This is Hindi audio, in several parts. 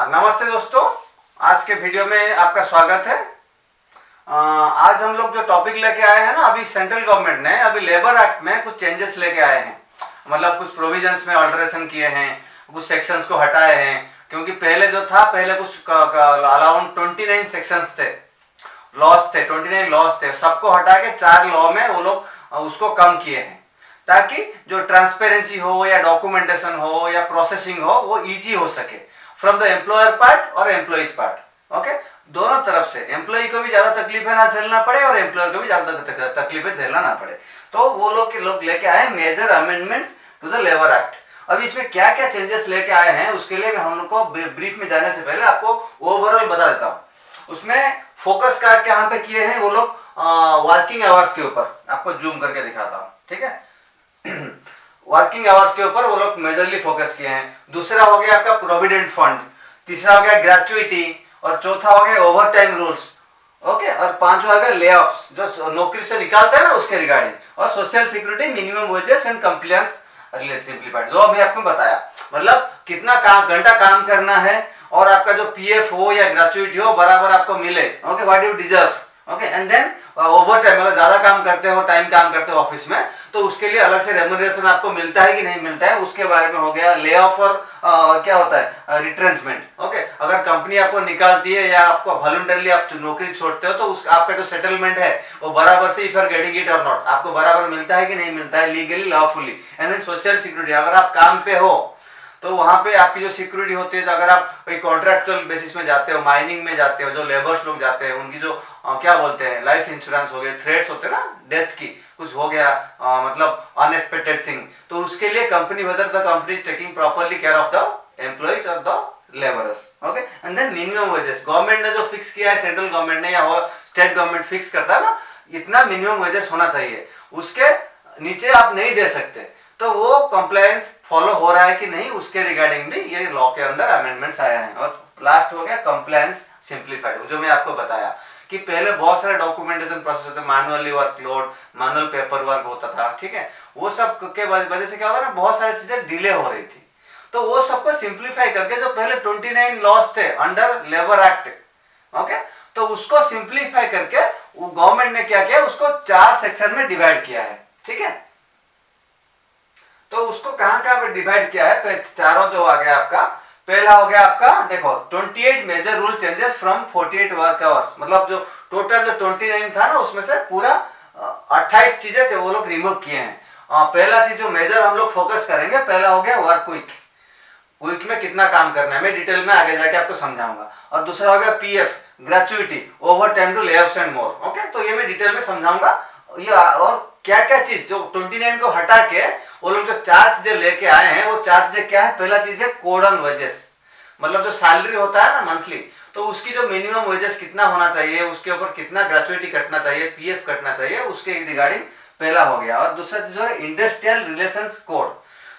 नमस्ते दोस्तों, आज के वीडियो में आपका स्वागत है। आज हम लोग जो टॉपिक लेके आए हैं ना, अभी सेंट्रल गवर्नमेंट ने अभी लेबर एक्ट में कुछ चेंजेस लेके आए हैं। मतलब कुछ प्रोविजंस में अल्टरेशन किए हैं, कुछ सेक्शंस को हटाए हैं। क्योंकि पहले जो था, पहले कुछ अराउंड 29 सेक्शंस थे, लॉस थे, 29 लॉस थे। सबको हटा के 4 लॉ में वो लोग उसको कम किए हैं, ताकि जो ट्रांसपेरेंसी हो या डॉक्यूमेंटेशन हो या प्रोसेसिंग हो वो इजी हो सके फ्रॉम द एम्प्लॉयर पार्ट और एम्प्लॉइज पार्ट। ओके, दोनों तरफ से एम्प्लॉय को भी ज्यादा तकलीफें ना झेलना पड़े और एम्प्लॉयर को भी ज्यादा तकलीफें झेलना ना पड़े। तो वो लोग लेके आए major amendments to the labour act. अभी इसमें क्या क्या चेंजेस लेके आए हैं उसके लिए मैं हम लोग को ब्रीफ में जाने से पहले आपको ओवरऑल बता देता हूँ। उसमें फोकस कार्ड यहाँ पे किए हैं वो लोग वर्किंग आवर्स के ऊपर। आपको जूम करके दिखाता हूँ, ठीक है। वर्किंग आवर्स के ऊपर वो लोग मेजरली फोकस किए हैं। दूसरा हो गया आपका प्रोविडेंट फंड, तीसरा हो गया ग्रेचुइटी, और चौथा हो गया ओवर टाइम रूल्स। ओके, और पांचवा हो गया ले ऑफ्स, जो नौकरी से निकालता है ना उसके रिगार्डिंग, और social security, minimum wages and compliance related simplified, जो अभी आपको बताया। मतलब कितना घंटा काम करना है और आपका जो पीएफ हो या ग्रेचुइटी हो बराबर आपको मिले। Okay, what you deserve. Okay, and then overtime, अगर ज्यादा काम करते हो, टाइम काम करते हो ऑफिस में, तो उसके लिए अलग से रेम्यूनरेशन आपको मिलता है कि नहीं मिलता है, उसके बारे में हो गया। ले ऑफ और क्या होता है रिट्रेंचमेंट। ओके, अगर कंपनी आपको निकालती है या आपको वॉलंटरली आप नौकरी छोड़ते हो, तो उस आपका जो सेटलमेंट है वो बराबर से, if you are getting it और नॉट, आपको बराबर मिलता है कि नहीं मिलता है, legally lawfully. And then social security, अगर आप काम पे हो तो वहां पे आपकी जो सिक्योरिटी होती है, अगर आप कोई कॉन्ट्रैक्चुअल बेसिस में जाते हो, माइनिंग में जाते हो, जो लेबर्स लोग जाते हैं, उनकी जो क्या बोलते हैं, लाइफ इंश्योरेंस हो गए, थ्रेट्स होते हैं ना, डेथ की कुछ हो गया, मतलब अनएक्सपेक्टेड थिंग, तो उसके लिए company, whether the company is taking properly care of the employees और the labourers. Okay, and then minimum wages, government ने जो फिक्स किया है, सेंट्रल गवर्नमेंट ने या स्टेट गवर्नमेंट फिक्स करता है ना, इतना मिनिमम वेजेस होना चाहिए, उसके नीचे आप नहीं दे सकते। तो वो कंप्लायंस फॉलो हो रहा है कि नहीं, उसके रिगार्डिंग भी ये लॉ के अंदर अमेंडमेंट्स आया है। और लास्ट हो गया कंप्लायंस सिंप्लीफाइड, जो मैं आपको बताया कि पहले बहुत सारे डॉक्यूमेंटेशन प्रोसेस होते, manually workload, manual paper work होता था, ठीक है। वो सब के वजह से क्या होता ना, बहुत सारी चीजें डिले हो रही थी। तो वो सबको सिंप्लीफाई करके, जो पहले 29 लॉस थे अंडर लेबर एक्ट, ओके, तो उसको सिंप्लीफाई करके वो गवर्नमेंट ने क्या किया, उसको 4 सेक्शन में डिवाइड किया है, ठीक है। तो उसको कहां कहां पे डिवाइड किया है, चारों जो आ गया आपका, पहला हो गया आपका, देखो 28 major rule changes from 48 work hours. मतलब जो टोटल जो 29 था ना, उसमें से पूरा 28 चीजें थे वो लोग रिमूव किए हैं। पहला चीज जो मेजर हम लोग फोकस करेंगे, पहला हो गया वर्क वीक। वीक में कितना काम करना है, मैं डिटेल में आगे जाके आपको समझाऊंगा। और दूसरा हो गया PF, gratuity, overtime to layoffs and more. Okay, तो ये मैं डिटेल में समझाऊंगा। ये और क्या क्या चीज जो 29 को हटा के वो लोग जो 4 चीजें लेके आए हैं, वो 4 चीजें क्या है। पहला चीज है कोड ऑन वेजेस, मतलब जो सैलरी होता है ना मंथली, तो उसकी जो मिनिमम वेजेस कितना होना चाहिए, उसके ऊपर कितना ग्रेचुइटी कटना चाहिए, पीएफ कटना चाहिए, उसके रिगार्डिंग पहला हो गया। और दूसरा चीज है इंडस्ट्रियल रिलेशंस कोड।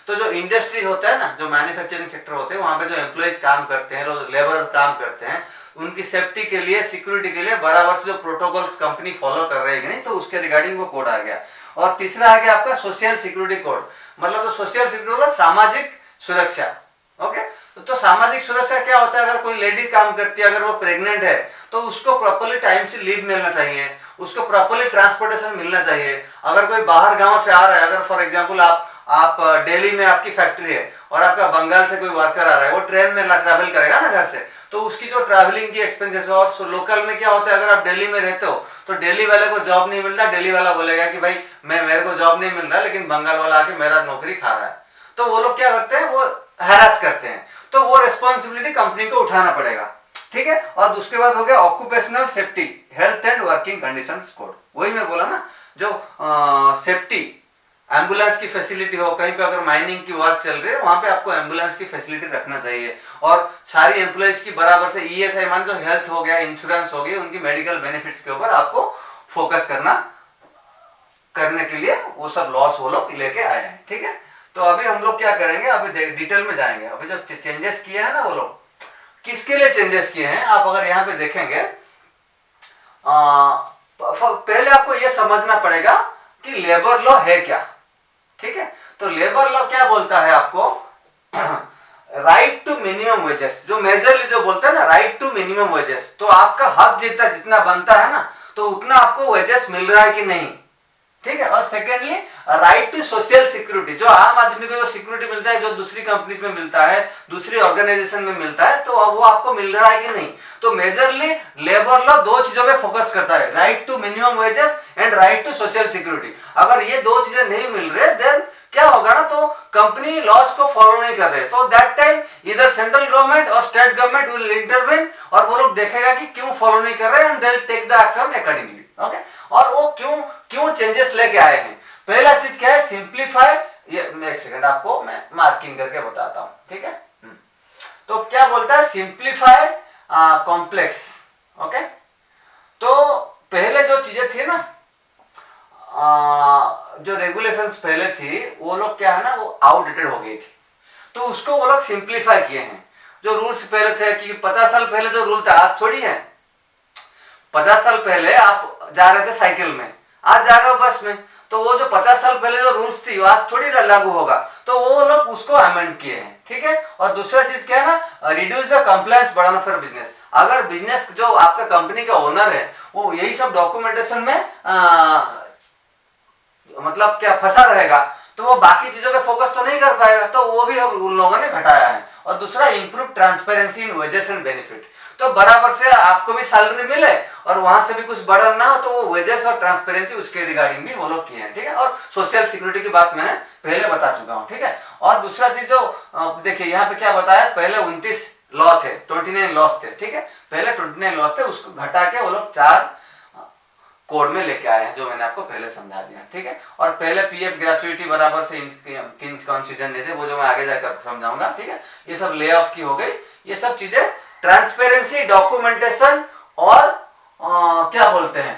तो जो इंडस्ट्री होता है ना, जो मैन्युफैक्चरिंग सेक्टर होते हैं, वहां पे जो एम्प्लॉइज काम करते हैं, जो लेबर काम करते हैं, उनकी सेफ्टी के लिए, सिक्योरिटी के लिए बराबर से जो प्रोटोकॉल्स कंपनी फॉलो कर रही है नहीं, तो उसके रिगार्डिंग वो कोड आ गया। और तीसरा आ गया आपका सोशल सिक्योरिटी कोड, मतलब तो सोशल सिक्योरिटी, सामाजिक सुरक्षा। ओके, तो सामाजिक सुरक्षा क्या होता है, अगर कोई लेडी काम करती है, अगर वो प्रेग्नेंट है, तो उसको प्रॉपर्ली टाइम से लीव मिलना चाहिए, उसको प्रॉपर्ली ट्रांसपोर्टेशन मिलना चाहिए। अगर कोई बाहर गांव से आ रहा है, अगर फॉर एग्जांपल आप दिल्ली में आपकी फैक्ट्री है और आपका बंगाल से कोई वर्कर आ रहा है, वो ट्रेन में ट्रैवल करेगा ना घर से, तो उसकी जो ट्रैवलिंग की एक्सपेंसेस। और लोकल में क्या होता है, अगर आप दिल्ली में रहते हो तो दिल्ली वाले को जॉब नहीं मिलता, दिल्ली वाला बोलेगा कि भाई मेरे को जॉब नहीं मिल रहा, लेकिन बंगाल वाला आके मेरा नौकरी खा रहा है। तो वो लोग क्या करते हैं, वो हैरास करते हैं, तो वो रिस्पॉन्सिबिलिटी कंपनी को उठाना पड़ेगा, ठीक है। और उसके बाद हो गया occupational safety, health and working conditions code. वही मैं बोला ना, जो सेफ्टी, एम्बुलेंस की फैसिलिटी हो, कहीं पे अगर माइनिंग की वर्क चल रही है, वहां पे आपको एम्बुलेंस की फैसिलिटी रखना चाहिए। और सारी एम्प्लॉइज की बराबर से ईएसआई, मान जो हेल्थ हो गया, इंश्योरेंस हो गई, उनकी मेडिकल बेनिफिट्स के ऊपर आपको फोकस करने के लिए वो सब लॉस वो लोग लेके आए हैं, ठीक है। तो अभी हम लोग क्या करेंगे, अभी डिटेल में जाएंगे। अभी जो चेंजेस किए हैं ना, वो लोग किसके लिए चेंजेस किए हैं, आप अगर यहाँ पे देखेंगे, पहले आपको ये समझना पड़ेगा कि लेबर लॉ है क्या, ठीक है। तो लेबर लॉ क्या बोलता है आपको, राइट टू मिनिमम वेजेस, जो मेजरली जो बोलते हैं ना राइट टू मिनिमम वेजेस, तो आपका हक जितना जितना बनता है ना तो उतना आपको वेजेस मिल रहा है कि नहीं, ठीक है। और secondly right to social security, जो आम आदमी को जो सिक्योरिटी मिलता है, जो दूसरी कंपनीज में मिलता है, दूसरी ऑर्गेनाइजेशन में मिलता है, तो वो आपको मिल रहा है कि नहीं। तो मेजरली लेबर लॉ दो चीजों पे फोकस करता है, right to minimum wages and right to social security. अगर ये दो चीजें नहीं मिल रहे देन क्या होगा ना, तो कंपनी लॉस को फॉलो नहीं कर रहे, तो दैट टाइम इधर सेंट्रल गवर्नमेंट और स्टेट गवर्नमेंट विल इंटरवेन, और वो लोग देखेगा कि क्यों फॉलो नहीं कर रहे, and they will take the action accordingly, okay. और वो क्यों चेंजेस लेके आए हैं। पहला चीज क्या है, सिंप्लीफाई, ये एक सेकंड आपको मैं मार्किंग करके बताता हूं, ठीक है। तो क्या बोलता है, सिंप्लीफाई कॉम्प्लेक्स, ओके। तो पहले जो चीजें थी ना, जो रेगुलेशंस पहले थी वो लोग क्या है ना, वो आउटडेटेड हो गई थी, तो उसको वो लोग सिंप्लीफाई किए हैं। जो रूल्स पहले थे कि 50 साल पहले जो रूल था, आज थोड़ी है। 50 साल पहले आप जा रहे थे साइकिल में, आज जा रहे हो बस में, तो वो जो 50 साल पहले जो रूल्स थी वो आज थोड़ी लागू होगा, तो वो लोग उसको अमेंड किए हैं, ठीक है। और दूसरा चीज क्या है ना, रिड्यूस द कंप्लायंस बढ़ाना फॉर बिजनेस। अगर बिजनेस जो आपका कंपनी का ओनर है वो यही सब डॉक्यूमेंटेशन में मतलब क्या फंसा रहेगा, तो वो बाकी चीजों पे फोकस तो नहीं कर पाएगा, तो वो भी हम उन लोगों ने घटाया है। और दूसरा, improve transparency in wages and benefit, तो बराबर से आपको भी सैलरी मिले और वहां से भी कुछ बर्डन ना हो, तो वो वेजेस और ट्रांसपेरेंसी उसके रिगार्डिंग भी वो लोग किए हैं, ठीक है। और सोशल सिक्योरिटी की बात मैंने पहले बता चुका हूँ, ठीक है। और दूसरा चीज जो देखिए यहाँ पे क्या बताया, पहले 29 लॉ थे, 29 लॉस थे, ठीक है। पहले 29 लॉस थे, उसको घटा के वो लोग 4 कोड में लेके आए हैं, जो मैंने आपको पहले समझा दिया, ठीक है। और पहले पीएफ ग्रेचुइटी बराबर से कंसीडर नहीं थे, वो जो मैं आगे जाकर समझाऊंगा, ठीक है। ये सब ले ऑफ की हो गई, ये सब चीजें ट्रांसपेरेंसी, डॉक्यूमेंटेशन और क्या बोलते हैं,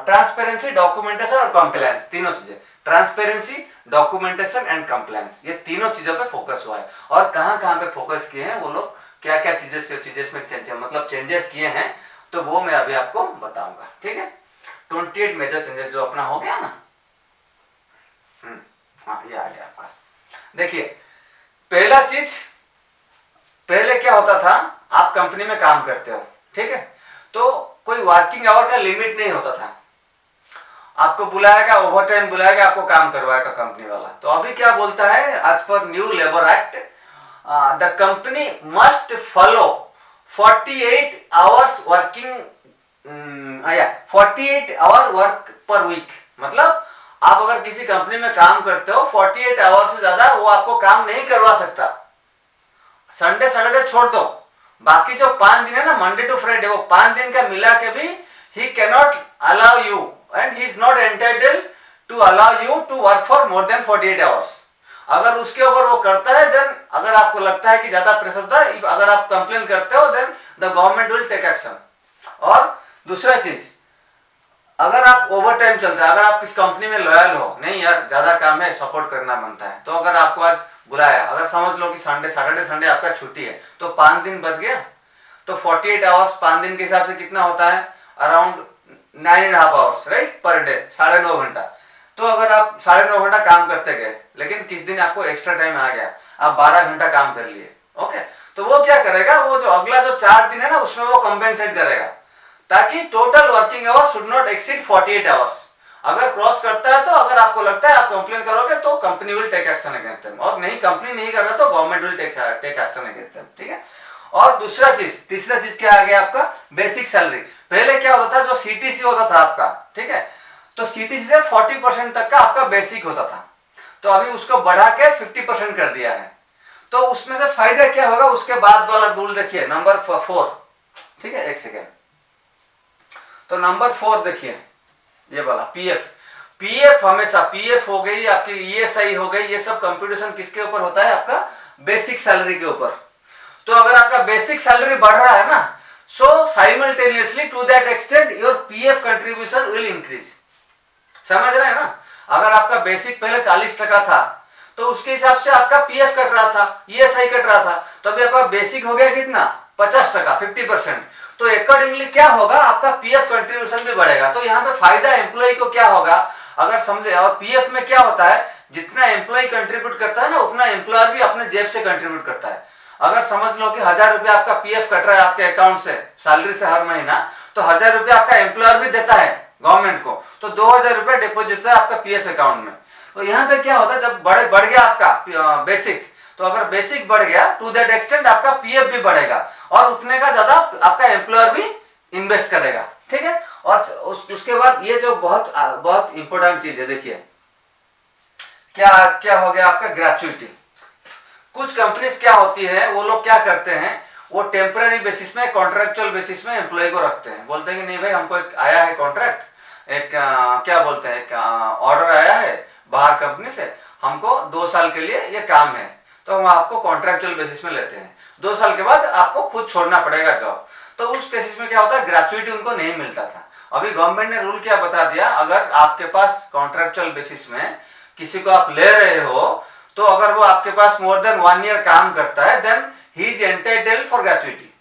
ट्रांसपेरेंसी, डॉक्यूमेंटेशन और कंप्लायंस, तीनों चीजें, ट्रांसपेरेंसी, डॉक्यूमेंटेशन एंड कंप्लायंस, ये तीनों चीजों पे फोकस हुआ है। और कहां पे फोकस किए हैं वो लोग, क्या क्या चीजें में मतलब चेंजेस किए हैं, तो वो मैं अभी आपको बताऊंगा, ठीक है। 28 मेजर चेंजेस जो अपना हो गया ना, हाँ ये आ गया आपका। देखिए पहला चीज, पहले क्या होता था, आप कंपनी में काम करते हो, ठीक है, तो कोई वर्किंग आवर का लिमिट नहीं होता था, आपको बुलाएगा, ओवर टाइम बुलाएगा, आपको काम करवाएगा कंपनी वाला। तो अभी क्या बोलता है, as per new labour act, the company must follow 48 hours working, 48 hour work per week. मतलब आप अगर किसी कंपनी में काम करते हो 48 आवर से ज्यादा वो आपको काम नहीं करवा सकता। संडे सैटरडे छोड़ दो, बाकी जो 5 दिन है ना, मंडे टू फ्राइडे, वो 5 दिन का मिला के भी he can not allow you and he is not entitled to allow you to work for more than 48 hours. अगर उसके ऊपर वो करता है, देन अगर आपको लगता है कि ज्यादा प्रेशर होता है, अगर आप कंप्लेन करते हो, then the government will take action. और दूसरा चीज, अगर आप ओवर टाइम चलता है, अगर आप किस कंपनी में लॉयल हो, नहीं यार ज्यादा काम है, सपोर्ट करना बनता है, तो अगर आपको आज बुलाया, अगर समझ लो कि सैटरडे संडे आपका छुट्टी है, तो 5 दिन बच गया, तो 48 आवर्स 5 दिन के हिसाब से कितना होता है, around 9.5 hours, right, per day, 9.5 घंटा। तो अगर आप 9.5 घंटा काम करते गए, लेकिन किस दिन आपको एक्स्ट्रा टाइम आ गया, आप 12 घंटा काम कर लिए, ओके, तो वो क्या करेगा, वो जो अगला जो 4 दिन है ना, उसमें वो कंपेंसेट करेगा, ताकि total working hours should not exceed 48 hours. अगर क्रॉस करता है, तो अगर आपको लगता है आप कंप्लेन करोगे, तो company will take action against them, और नहीं कंपनी नहीं कर रहा तो government will take action against them, ठीक है। और दूसरा चीज, तीसरा चीज क्या आ गया आपका, बेसिक सैलरी। पहले क्या होता था, जो सीटीसी होता था आपका, ठीक है, तो सीटीसी से 40% तक का आपका बेसिक होता था, तो अभी उसको बढ़ा के 50% कर दिया है। तो उसमें से फायदा क्या होगा, उसके बाद वाला रूल देखिए, नंबर 4, ठीक है, एक सेकेंड, तो नंबर 4 देखिए, ये वाला पीएफ हमेशा, पीएफ हो गई आपकी, ईएसआई हो गई, ये सब कंप्यूटेशन किसके ऊपर होता है, आपका बेसिक सैलरी के ऊपर। तो अगर आपका बेसिक सैलरी बढ़ रहा है ना, so simultaneously to that extent your PF contribution will increase. समझ रहे हैं ना, अगर आपका बेसिक पहले 40% था, तो उसके हिसाब से आपका पीएफ कट रहा था, ईएसआई कट रहा था, तो अभी आपका बेसिक हो गया कितना, 50%, 50%। तो अकॉर्डिंगली क्या होगा, आपका पीएफ कंट्रीब्यूशन भी बढ़ेगा। तो यहाँ पे फायदा एम्प्लॉय को क्या होगा, अगर समझे, और पीएफ में क्या होता है जितना एम्प्लॉय कंट्रीब्यूट करता है ना उतना एम्प्लॉयर भी अपने जेब से कंट्रीब्यूट करता है। अगर समझ लो कि 1000 रुपया आपका पीएफ कट रहा है आपके अकाउंट से सैलरी से हर महीना, तो 1000 रुपया आपका एम्प्लॉयर भी देता है गवर्नमेंट को, तो 2000 रुपया डिपोजिट होता है आपका पीएफ अकाउंट में। तो यहाँ पे क्या होता है, जब बढ़ गया आपका बेसिक, तो अगर बेसिक बढ़ गया टू दैट एक्सटेंट आपका पीएफ भी बढ़ेगा और उतने का ज्यादा आपका एम्प्लॉयर भी इन्वेस्ट करेगा, ठीक है। और उसके बाद ये जो बहुत बहुत इंपॉर्टेंट चीज है, देखिए क्या क्या हो गया आपका ग्रेचुइटी। कुछ कंपनीज क्या होती है, वो लोग क्या करते हैं, वो टेम्पररी बेसिस में कॉन्ट्रेक्चुअल बेसिस में एम्प्लॉय को रखते हैं। बोलते हैं कि नहीं भाई हमको एक आया है कॉन्ट्रैक्ट, एक क्या बोलते हैं, एक ऑर्डर आया है बाहर कंपनी से, हमको 2 साल के लिए ये काम है, तो हम आपको कॉन्ट्रेक्चुअल बेसिस में लेते हैं। 2 साल के बाद आपको खुद छोड़ना पड़ेगा जॉब। तो उस केसेस में क्या होता है, ग्रेचुइटी उनको नहीं मिलता था। अभी गवर्नमेंट ने रूल क्या बता दिया, अगर आपके पास कॉन्ट्रेक्चुअल बेसिस में किसी को आप ले रहे हो, तो अगर वो आपके पास मोर देन 1 ईयर काम करता है, then he is entitled for gratuity.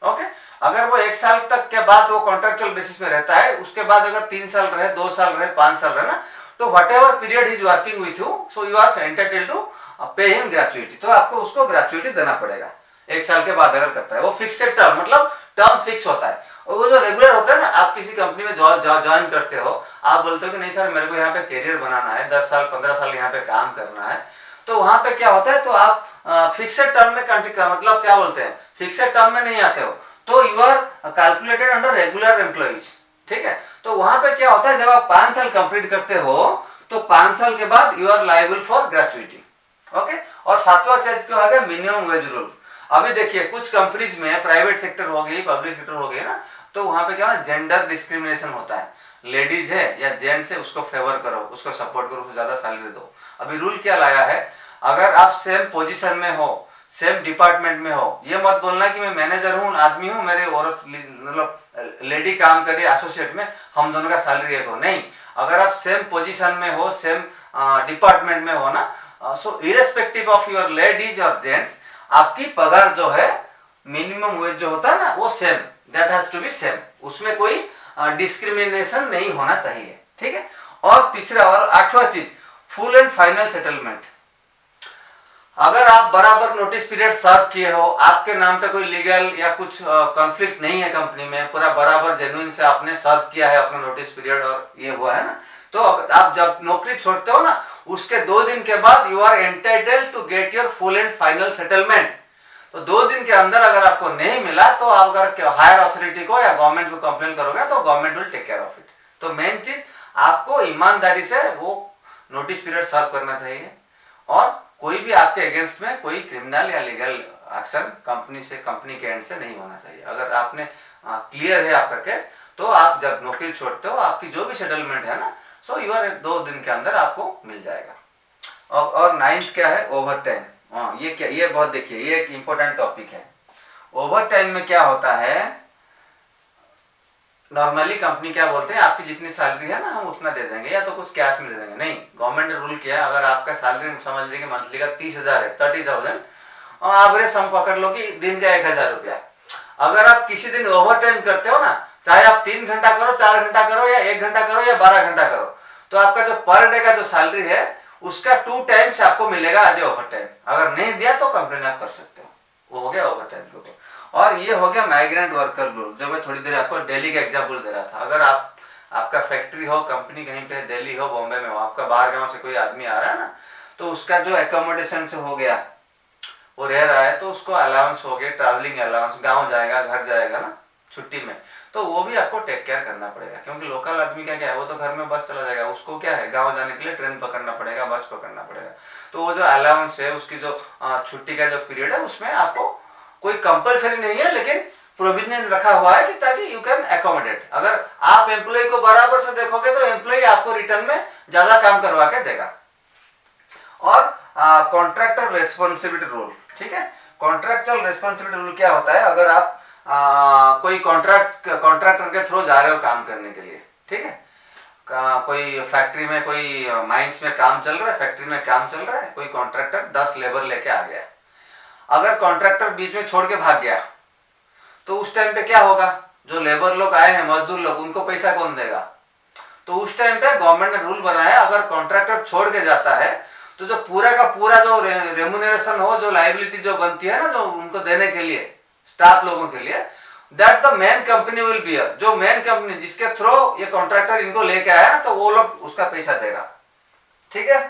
Okay, अगर वो 1 साल तक के बाद वो कॉन्ट्रेक्चुअल बेसिस में रहता है, उसके बाद अगर 3 साल रहे, 2 साल रहे, 5 साल रहे ना, तो whatever period is working with you, so you are entitled to pay him gratuity. तो आपको उसको ग्रेचुइटी देना पड़ेगा 1 साल के बाद अगर करता है। वो फिक्स्ड टर्म, मतलब टर्म फिक्स होता है। और वो जो रेगुलर होता है ना, आप किसी कंपनी में ज्वाइन करते हो, आप बोलते हो कि नहीं सर मेरे को यहाँ पे करियर बनाना है, 10 साल 15 साल यहाँ पे काम करना है, तो वहां पे क्या होता है, तो आप फिक्स्ड टर्म में मतलब क्या बोलते हैं, फिक्स्ड टर्म में नहीं आते हो, तो you are calculated under regular employees, ठीक है। तो वहां पे क्या होता है, जब आप 5 साल कंप्लीट करते हो, तो 5 साल के बाद you are liable for gratuity. Okay, और 7वां चीज क्या होगा, मिनिमम वेज रूल। अभी देखिए कुछ कंपनीज में, प्राइवेट सेक्टर हो गई, पब्लिक सेक्टर हो गई ना, तो वहां पे क्या है, जेंडर डिस्क्रिमिनेशन होता है। लेडीज है या जेंट्स है, उसको फेवर करो, उसको सपोर्ट करो, उसको ज्यादा सैलरी दो। अभी रूल क्या लाया है, अगर आप सेम पोजीशन में हो, सेम डिपार्टमेंट में हो, ये मत बोलना कि मैं मैनेजर हूँ, आदमी हूँ, मेरे औरत मतलब लेडी काम कर रही है एसोसिएट में, हम दोनों का सैलरी एक हो। नहीं, अगर आप सेम पोजीशन में हो, सेम डिपार्टमेंट में हो ना, सो इरेस्पेक्टिव ऑफ योर लेडीज और जेंट्स, आपकी पगार जो है, मिनिमम वेज जो होता है ना, वो same, that has to be same, उसमें कोई डिस्क्रिमिनेशन नहीं होना चाहिए, ठीक है। और तीसरा और 8वां चीज, फुल एंड फाइनल सेटलमेंट। अगर आप बराबर नोटिस पीरियड सर्व किए हो, आपके नाम पे कोई लीगल या कुछ कॉन्फ्लिक्ट नहीं है कंपनी में, पूरा बराबर जेन्युइन से आपने सर्व किया है अपना नोटिस पीरियड और ये हुआ है ना, तो आप जब नौकरी छोड़ते हो ना, उसके 2 दिन के बाद you are entitled to get your full and final settlement. तो 2 दिन के अंदर अगर आपको नहीं मिला, तो आप अगर हायर अथॉरिटी को या गवर्नमेंट को कंप्लेन करोगे, तो government will take care of it. तो मेन चीज, आपको ईमानदारी से वो नोटिस पीरियड सर्व करना चाहिए, और कोई भी आपके अगेंस्ट में कोई क्रिमिनल या लीगल एक्शन कंपनी के एंड से नहीं होना चाहिए। अगर आपने क्लियर है आपका केस, तो आप जब नौकरी छोड़ते हो, आपकी जो भी सेटलमेंट है ना, सो यू आर 2 दिन के अंदर आपको मिल जाएगा। और 9th क्या है, ओवर टाइम। हाँ, ये क्या, ये बहुत देखिए, ये एक इम्पोर्टेंट टॉपिक है। ओवर टाइम में क्या होता है, नॉर्मली कंपनी क्या बोलते हैं, आपकी जितनी सैलरी है ना, हम उतना दे देंगे, या तो कुछ कैश में दे देंगे। नहीं, गवर्नमेंट ने रूल किया, अगर आपका सैलरी समझ लीजिए मंथली का 30,000 है, 30,000, और एवरेज हम पकड़ लो कि दिन का 1,000 रुपया। अगर आप किसी दिन ओवर टाइम करते हो ना, चाहे आप 3 घंटा करो, 4 घंटा करो, या 1 घंटा करो, या 12 घंटा करो, तो आपका जो पर डे का जो सैलरी है, उसका 2 टाइम्स आपको मिलेगा एज ए ओवर टाइम। अगर नहीं दिया तो कंप्लेन आप कर सकते हो, वो हो गया ओवर टाइम के ऊपर। और ये हो गया माइग्रेंट वर्कर रूल, जो मैं थोड़ी देर आपको दिल्ली का एग्जांपल दे रहा था। अगर आपका फैक्ट्री हो, कंपनी कहीं पे दिल्ली हो, बॉम्बे में हो, आपका बाहर गांव से कोई आदमी आ रहा है ना, तो उसका जो एकोमोडेशन से हो गया, वो रह रहा है, तो उसको अलाउंस हो गया, ट्रैवलिंग अलाउंस, गाँव जाएगा, घर जाएगा ना छुट्टी में, तो वो भी आपको टेक केयर करना पड़ेगा। क्योंकि लोकल आदमी का क्या है, वो तो घर में बस चला जाएगा, उसको क्या है, गाँव जाने के लिए ट्रेन पकड़ना पड़ेगा, बस पकड़ना पड़ेगा। तो वो जो अलाउंस है, उसकी जो छुट्टी का जो पीरियड है, उसमें आपको कोई कंपलसरी नहीं है, लेकिन प्रोविजन रखा हुआ है कि ताकि यू कैन एकोमोडेट। अगर आप एम्प्लॉय को बराबर से देखोगे, तो एम्प्लॉय आपको रिटर्न में ज्यादा काम करवा के देगा। और कॉन्ट्रैक्टर रेस्पॉन्सिबिलिटी रूल, ठीक है। कॉन्ट्रैक्चुअल रेस्पॉन्सिबिलिटी रूल क्या होता है, अगर आप कोई कॉन्ट्रैक्टर के थ्रू जा रहे हो काम करने के लिए, ठीक है, कोई फैक्ट्री में, कोई माइंस में काम चल रहा है, फैक्ट्री में काम चल रहा है, कोई कॉन्ट्रैक्टर 10 लेबर लेके आ गया, अगर कॉन्ट्रैक्टर बीच में छोड़ के भाग गया, तो उस टाइम पे क्या होगा, जो लेबर लोग आए हैं, मजदूर लोग, उनको पैसा कौन देगा, तो उस टाइम पे गवर्नमेंट ने रूल बनाया, अगर कॉन्ट्रैक्टर छोड़ के जाता है तो जो पूरा का पूरा जो रेमुनरेशन हो, जो लाइबिलिटी जो बनती है ना, जो उनको देने के लिए स्टाफ लोगों के लिए, that the main company will beer. जो मेन कंपनी जिसके थ्रू ये कॉन्ट्रैक्टर इनको लेके आया, तो वो लोग उसका पैसा देगा। ठीक है।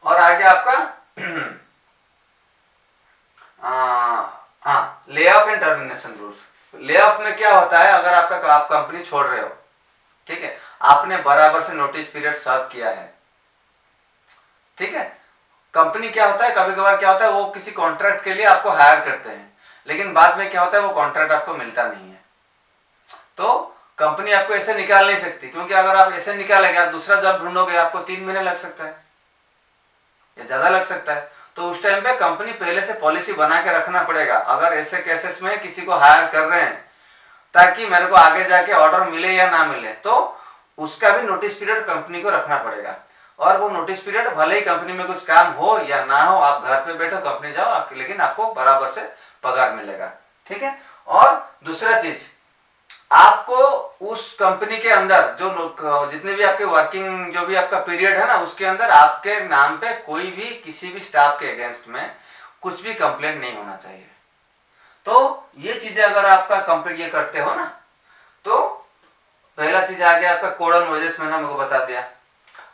और आगे आपका हाँ, lay off and termination rules. Lay off में क्या होता है, अगर आप कंपनी छोड़ रहे हो, ठीक है, आपने बराबर से नोटिस पीरियड सर्व किया है, ठीक है। कंपनी क्या होता है, कभी कभार क्या होता है, वो किसी कॉन्ट्रैक्ट के लिए आपको हायर करते हैं, लेकिन बाद में क्या होता है, वो कॉन्ट्रैक्ट आपको मिलता नहीं है। तो कंपनी आपको ऐसे निकाल नहीं सकती, क्योंकि अगर आप ऐसे निकालेंगे, आप दूसरा जॉब ढूंढोगे, आपको 3 महीने लग सकता है या ज्यादा लग सकता है। तो उस टाइम पे कंपनी पहले से पॉलिसी बना के रखना पड़ेगा, अगर ऐसे केसेस में किसी को हायर कर रहे हैं, ताकि मेरे को आगे जाके ऑर्डर मिले या ना मिले, तो उसका भी नोटिस पीरियड कंपनी को रखना पड़ेगा। और वो नोटिस पीरियड भले ही कंपनी में कुछ काम हो या ना हो, आप घर पे बैठो, कंपनी जाओ, लेकिन आपको बराबर से पगार मिलेगा। ठीक है। और दूसरा चीज, आपको उस कंपनी के अंदर जो जितने भी आपके वर्किंग जो भी आपका पीरियड है ना, उसके अंदर आपके नाम पे कोई भी किसी भी स्टाफ के अगेंस्ट में कुछ भी कंप्लेंट नहीं होना चाहिए। तो ये चीजें अगर आपका कंप्लेंट ये करते हो ना, तो पहला चीज आ गया आपका कोड ऑन वेजेस, मैंने आपको बता दिया,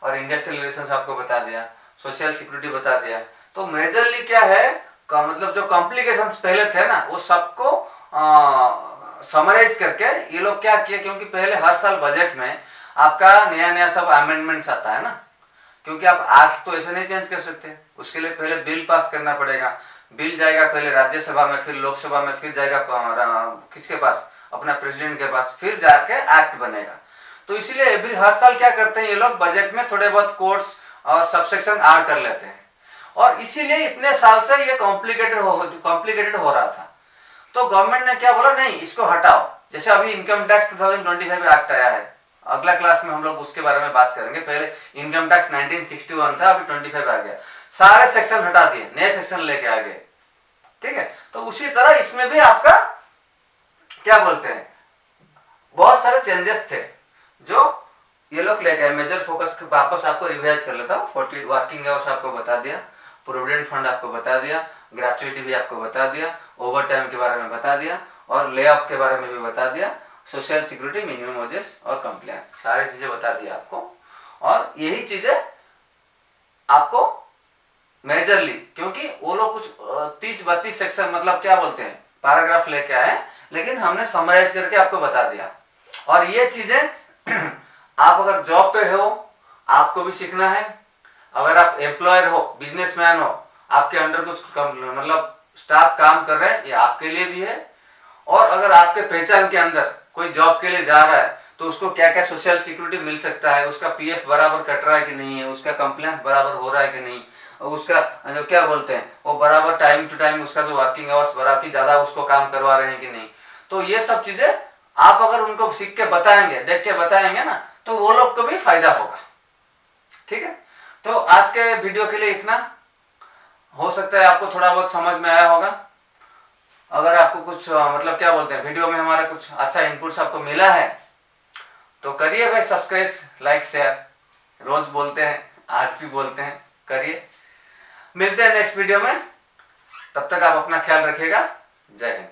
और इंडस्ट्रियल रिलेशंस आपको बता दिया, सोशल सिक्योरिटी बता दिया। तो मेजरली क्या है, मतलब जो कॉम्प्लिकेशंस पहले थे ना, वो सबको समराइज करके ये लोग क्या किए, क्योंकि पहले हर साल बजट में आपका नया नया सब अमेंडमेंट्स आता है ना, क्योंकि आप एक्ट तो ऐसे नहीं चेंज कर सकते, उसके लिए पहले बिल पास करना पड़ेगा। बिल जाएगा पहले राज्यसभा में, फिर लोकसभा में, फिर जाएगा किसके पास, अपना प्रेसिडेंट के पास, फिर जाके एक्ट बनेगा। तो इसीलिए हर साल क्या करते हैं ये लोग, बजट में थोड़े बहुत कोड्स और सबसेक्शन ऐड कर लेते हैं, और इसीलिए इतने साल से ये कॉम्प्लिकेटेड हो रहा था। तो गवर्नमेंट ने क्या बोला, नहीं इसको हटाओ। जैसे अभी इनकम टैक्स 2025 एक्ट आया है, अगला क्लास में हम लोग उसके बारे में बात करेंगे। पहले इनकम टैक्स 1961 था, अभी 25 आ गया, सारे सेक्शन हटा दिए, नए सेक्शन लेके आ गए। ठीक है। तो उसी तरह इसमें भी आपका क्या बोलते हैं, बहुत सारे चेंजेस थे जो ये लोग लेके आए। मेजर फोकस वापस आपको रिवाइज कर लेता हूँ। 40 वर्किंग आवर्स आपको बता दिया, प्रोविडेंट फंड आपको बता दिया, ग्रेचुइटी भी आपको बता दिया, ओवर टाइम के बारे में बता दिया, और ले ऑफ के बारे में भी बता दिया, सोशल सिक्योरिटी, मिनिमम वेजेस और कंप्लायंस, सारी चीजें बता दिया आपको। और यही चीजें आपको मेजरली, क्योंकि वो लोग कुछ 30-32 सेक्शन मतलब क्या बोलते हैं पैराग्राफ लेके आए, लेकिन हमने समराइज करके आपको बता दिया। और ये चीजें आप अगर जॉब पे हो, आपको भी सीखना है। अगर आप एम्प्लॉयर हो, बिजनेसमैन हो, आपके अंडर कुछ मतलब स्टाफ काम कर रहे हैं, ये आपके लिए भी है। और अगर आपके पहचान के अंदर कोई जॉब के लिए जा रहा है, तो उसको क्या क्या सोशल सिक्योरिटी मिल सकता है, उसका पीएफ बराबर कट रहा है कि नहीं है, उसका कंप्लायंस बराबर हो रहा है कि नहीं, उसका जो क्या बोलते हैं वो बराबर टाइम टू टाइम उसका जो वर्किंग आवर्स बराबर की ज्यादा उसको काम करवा रहे हैं कि नहीं। तो ये सब चीजें आप अगर उनको सीख के बताएंगे, देख के बताएंगे ना, तो वो लोग को भी फायदा होगा। ठीक है। तो आज के वीडियो के लिए इतना, हो सकता है आपको थोड़ा बहुत समझ में आया होगा। अगर आपको कुछ मतलब क्या बोलते हैं वीडियो में हमारा कुछ अच्छा इनपुट्स आपको मिला है, तो करिए भाई सब्सक्राइब, लाइक, शेयर। रोज बोलते हैं, आज भी बोलते हैं, करिए। मिलते हैं नेक्स्ट वीडियो में, तब तक आप अपना ख्याल रखिएगा। जय हिंद।